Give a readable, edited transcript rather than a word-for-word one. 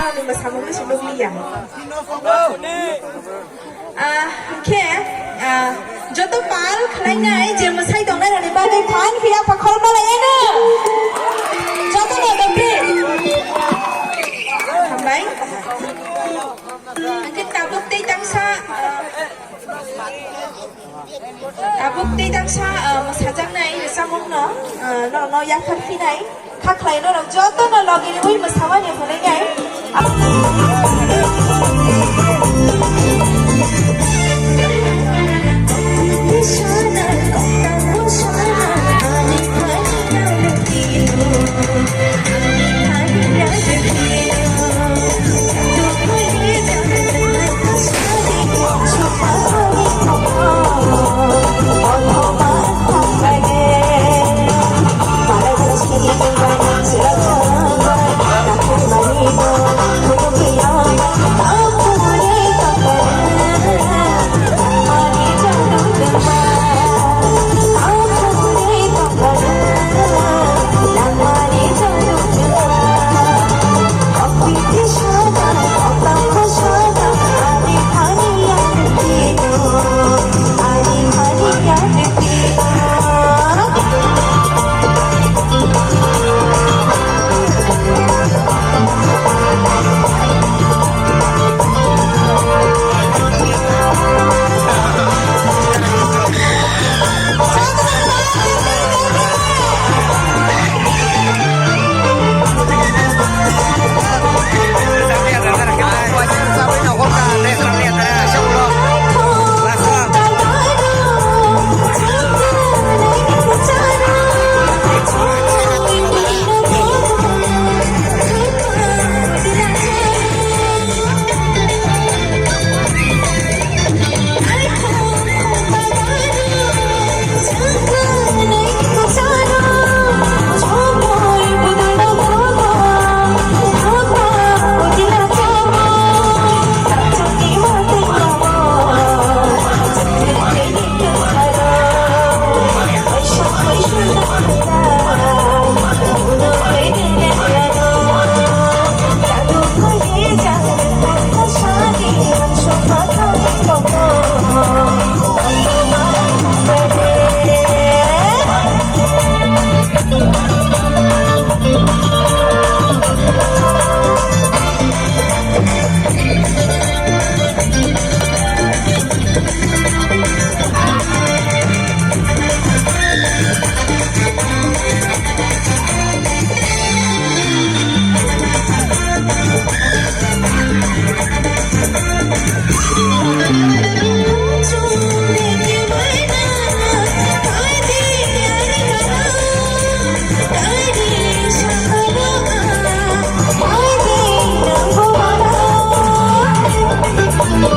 Ano masama mo si Lumiang? Oke, যত পাল খাইনাই যে মসাই দং নাই নি বাদে ফান ফিয়া পাখল মালাই না যত না Deb থামবাय angke tabuk tei tangsa mosajangnai samong no ya khafinai khaklai no joto no login ui mosamani phone ngai